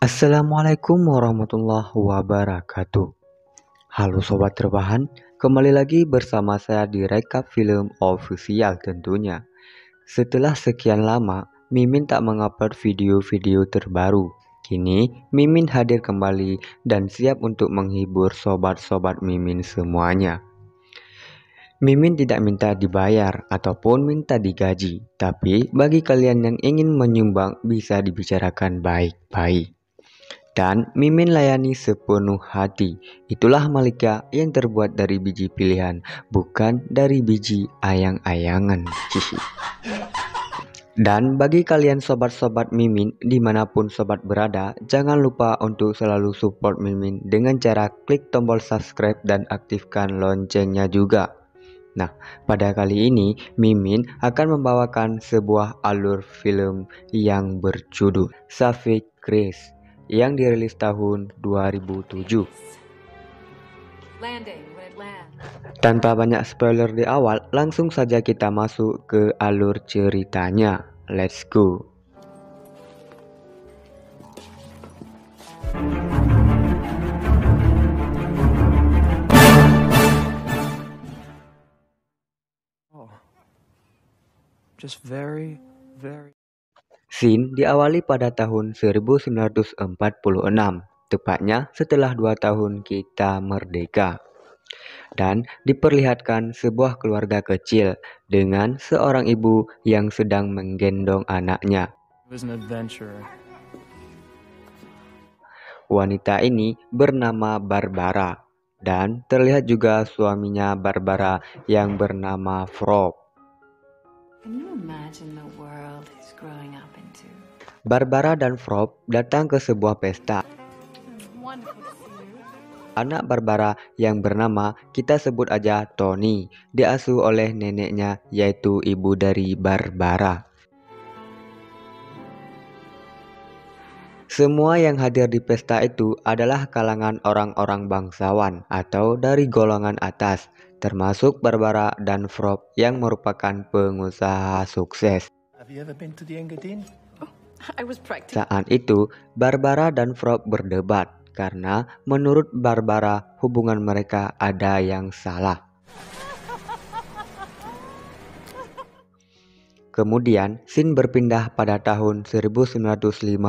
Assalamualaikum warahmatullahi wabarakatuh. Halo sobat rebahan, kembali lagi bersama saya di Rekap Film Official tentunya. Setelah sekian lama, Mimin tak mengupload video-video terbaru. Kini, Mimin hadir kembali dan siap untuk menghibur sobat-sobat Mimin semuanya. Mimin tidak minta dibayar ataupun minta digaji, tapi bagi kalian yang ingin menyumbang bisa dibicarakan baik-baik. Dan Mimin layani sepenuh hati. Itulah Malika yang terbuat dari biji pilihan, bukan dari biji ayang-ayangan. Hihi. Dan bagi kalian sobat-sobat Mimin dimanapun sobat berada, jangan lupa untuk selalu support Mimin dengan cara klik tombol subscribe dan aktifkan loncengnya juga. Nah, pada kali ini Mimin akan membawakan sebuah alur film yang berjudul Savage Grace yang dirilis tahun 2007. Tanpa banyak spoiler di awal, langsung saja kita masuk ke alur ceritanya. Let's go. Scene diawali pada tahun 1946, tepatnya setelah 2 tahun kita merdeka. Dan diperlihatkan sebuah keluarga kecil dengan seorang ibu yang sedang menggendong anaknya. Wanita ini bernama Barbara dan terlihat juga suaminya Barbara yang bernama Frog. Barbara dan Frog datang ke sebuah pesta. Anak Barbara yang bernama, kita sebut aja Tony, diasuh oleh neneknya yaitu ibu dari Barbara. Semua yang hadir di pesta itu adalah kalangan orang-orang bangsawan atau dari golongan atas, termasuk Barbara dan Frog yang merupakan pengusaha sukses. Saat itu, Barbara dan Frog berdebat karena menurut Barbara hubungan mereka ada yang salah. Kemudian, scene berpindah pada tahun 1959.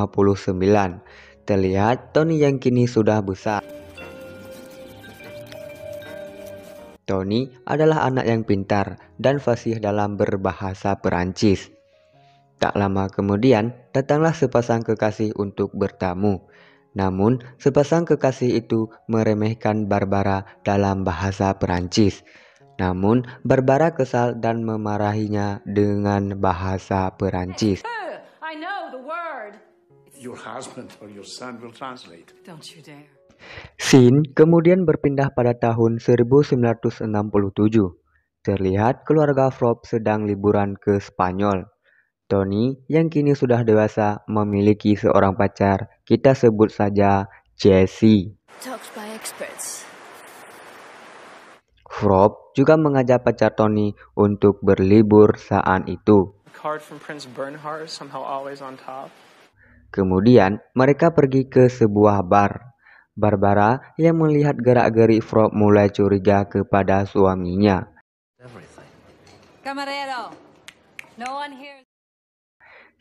Terlihat Tony yang kini sudah besar. Tony adalah anak yang pintar dan fasih dalam berbahasa Perancis. Tak lama kemudian, datanglah sepasang kekasih untuk bertamu. Namun, sepasang kekasih itu meremehkan Barbara dalam bahasa Perancis. Namun, Barbara kesal dan memarahinya dengan bahasa Perancis. Scene kemudian berpindah pada tahun 1967. Terlihat keluarga Frog sedang liburan ke Spanyol. Tony yang kini sudah dewasa memiliki seorang pacar, kita sebut saja Jessie. Frog juga mengajak pacar Tony untuk berlibur saat itu. Kemudian mereka pergi ke sebuah bar. Barbara yang melihat gerak-gerik Frog mulai curiga kepada suaminya.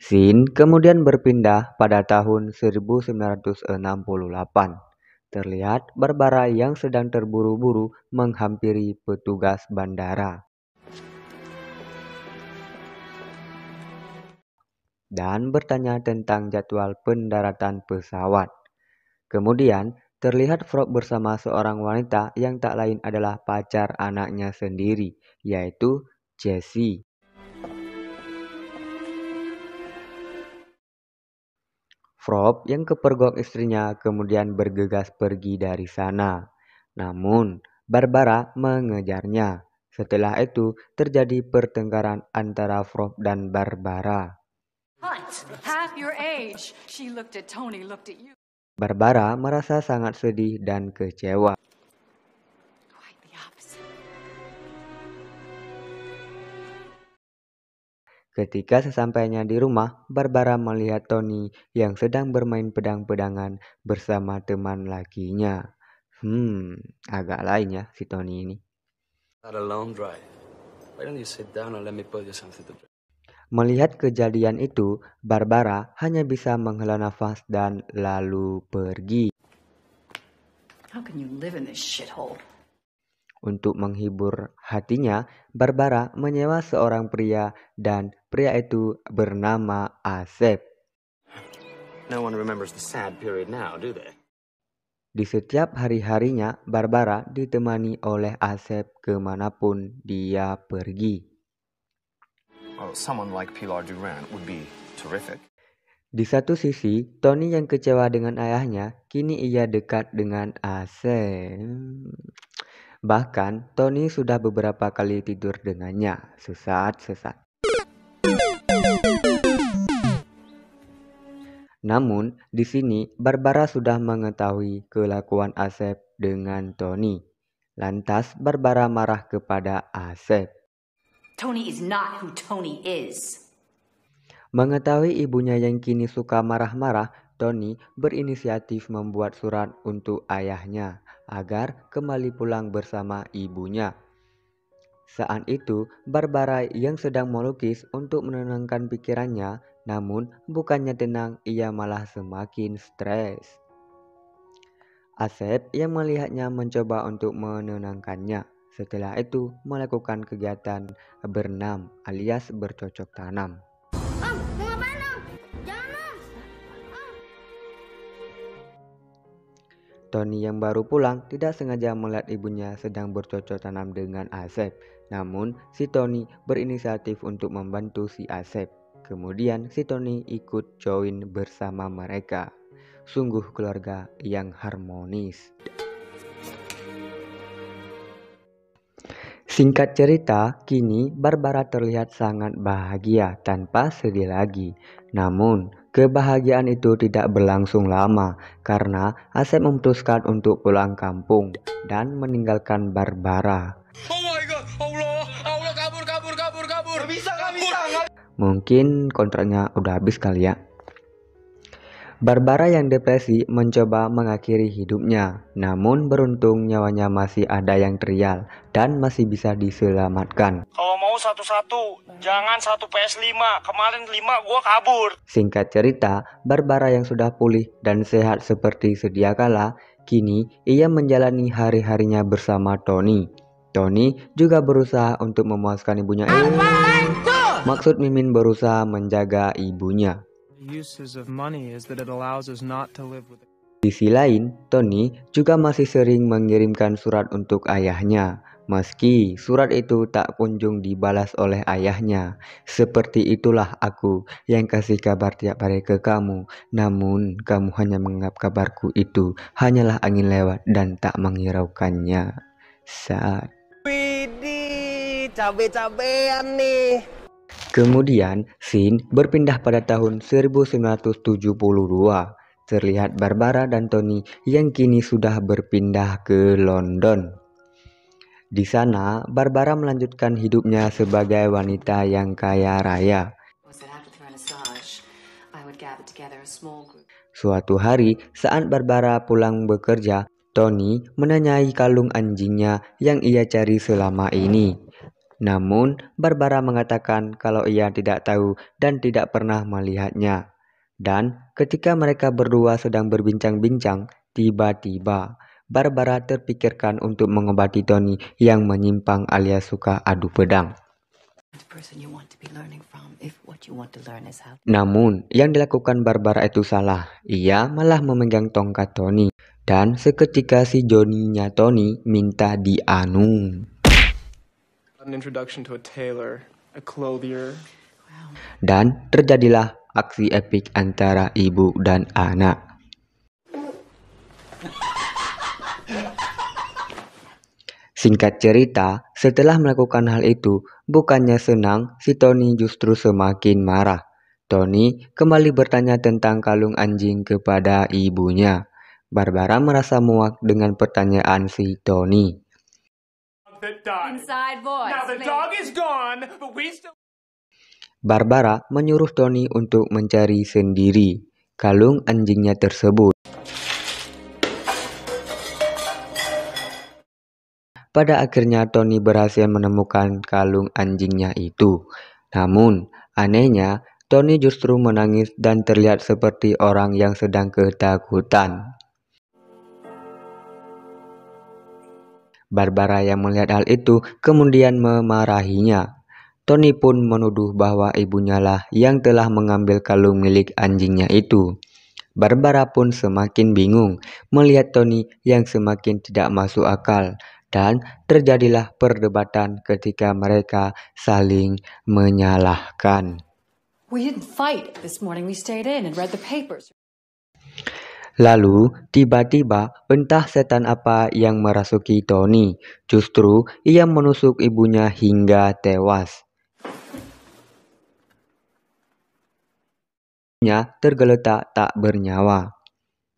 Scene kemudian berpindah pada tahun 1968. Terlihat Barbara yang sedang terburu-buru menghampiri petugas bandara. Dan bertanya tentang jadwal pendaratan pesawat. Kemudian terlihat Frog bersama seorang wanita yang tak lain adalah pacar anaknya sendiri, yaitu Jessie. Frog yang kepergok istrinya kemudian bergegas pergi dari sana. Namun, Barbara mengejarnya. Setelah itu, terjadi pertengkaran antara Frog dan Barbara. Barbara merasa sangat sedih dan kecewa. Ketika sesampainya di rumah, Barbara melihat Tony yang sedang bermain pedang-pedangan bersama teman lakinya. Agak lain ya si Tony ini. Melihat kejadian itu, Barbara hanya bisa menghela nafas dan lalu pergi. How can you live in this shithole? Untuk menghibur hatinya, Barbara menyewa seorang pria dan pria itu bernama Asep. No one remembers the sad period now, do they? Di setiap hari-harinya, Barbara ditemani oleh Asep kemanapun dia pergi. Well, someone like Pilar Durant would be terrific. Di satu sisi, Tony yang kecewa dengan ayahnya, kini ia dekat dengan Asep. Bahkan, Tony sudah beberapa kali tidur dengannya, sesaat-sesaat. Namun, di sini Barbara sudah mengetahui kelakuan Asep dengan Tony. Lantas, Barbara marah kepada Asep. Tony is not who Tony is. Mengetahui ibunya yang kini suka marah-marah, Tony berinisiatif membuat surat untuk ayahnya agar kembali pulang bersama ibunya. Saat itu, Barbara yang sedang melukis untuk menenangkan pikirannya, namun bukannya tenang, ia malah semakin stres. Asep yang melihatnya mencoba untuk menenangkannya. Setelah itu, melakukan kegiatan berenam alias bercocok tanam. Om, mau ngapain om? Jangan om. Tony yang baru pulang tidak sengaja melihat ibunya sedang bercocok tanam dengan Asep. Namun, si Tony berinisiatif untuk membantu si Asep. Kemudian, si Tony ikut join bersama mereka. Sungguh keluarga yang harmonis. Singkat cerita, kini Barbara terlihat sangat bahagia tanpa sedih lagi. Namun, kebahagiaan itu tidak berlangsung lama karena Asep memutuskan untuk pulang kampung dan meninggalkan Barbara. Oh my god, Allah kabur. Gak bisa. Mungkin kontraknya udah habis kali ya. Barbara yang depresi mencoba mengakhiri hidupnya, namun beruntung nyawanya masih ada yang trial dan masih bisa diselamatkan. Kalau mau satu-satu, jangan satu PS5. Kemarin 5 gua kabur. Singkat cerita, Barbara yang sudah pulih dan sehat seperti sedia kala, kini ia menjalani hari-harinya bersama Tony. Tony juga berusaha untuk memuaskan ibunya. Maksud Mimin berusaha menjaga ibunya. Di sisi lain, Tony juga masih sering mengirimkan surat untuk ayahnya. Meski surat itu tak kunjung dibalas oleh ayahnya. Seperti itulah aku yang kasih kabar tiap hari ke kamu. Namun kamu hanya menganggap kabarku itu hanyalah angin lewat dan tak menghiraukannya. Saat Widih, cabe-cabean nih. Kemudian, scene berpindah pada tahun 1972. Terlihat Barbara dan Tony yang kini sudah berpindah ke London. Di sana, Barbara melanjutkan hidupnya sebagai wanita yang kaya raya. Suatu hari, saat Barbara pulang bekerja, Tony menanyai kalung anjingnya yang ia cari selama ini. Namun, Barbara mengatakan kalau ia tidak tahu dan tidak pernah melihatnya. Dan ketika mereka berdua sedang berbincang-bincang, tiba-tiba Barbara terpikirkan untuk mengobati Tony yang menyimpang alias suka adu pedang. Namun, yang dilakukan Barbara itu salah. Ia malah memegang tongkat Tony. Dan seketika si Johnny-nya Tony minta dianu. An introduction to a tailor, a clothier. Dan terjadilah aksi epik antara ibu dan anak. Singkat cerita, setelah melakukan hal itu, bukannya senang, si Tony justru semakin marah. Tony kembali bertanya tentang kalung anjing kepada ibunya. Barbara merasa muak dengan pertanyaan si Tony. Inside voice. Now the dog is gone, but we still... Barbara menyuruh Tony untuk mencari sendiri kalung anjingnya tersebut. Pada akhirnya Tony berhasil menemukan kalung anjingnya itu. Namun, anehnya, Tony justru menangis dan terlihat seperti orang yang sedang ketakutan. Barbara yang melihat hal itu kemudian memarahinya. Tony pun menuduh bahwa ibunya lah yang telah mengambil kalung milik anjingnya itu. Barbara pun semakin bingung melihat Tony yang semakin tidak masuk akal, dan terjadilah perdebatan ketika mereka saling menyalahkan. We didn't fight this morning. We stayed in and read the papers. Lalu, tiba-tiba entah setan apa yang merasuki Tony. Justru ia menusuk ibunya hingga tewas. Ibunya tergeletak tak bernyawa.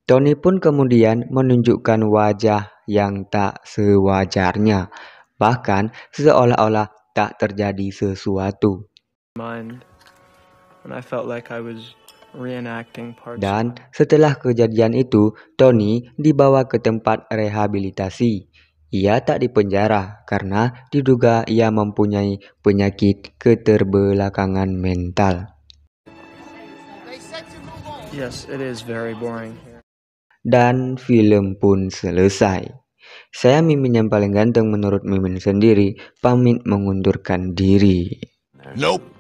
Tony pun kemudian menunjukkan wajah yang tak sewajarnya. Bahkan seolah-olah tak terjadi sesuatu. Mind. And I felt like I was reenacting parts. Dan setelah kejadian itu, Tony dibawa ke tempat rehabilitasi. Ia tak dipenjara karena diduga ia mempunyai penyakit keterbelakangan mental. Yes, it is very boring here. Dan film pun selesai. Saya Mimin yang paling ganteng menurut Mimin sendiri, pamit mengundurkan diri. Nope.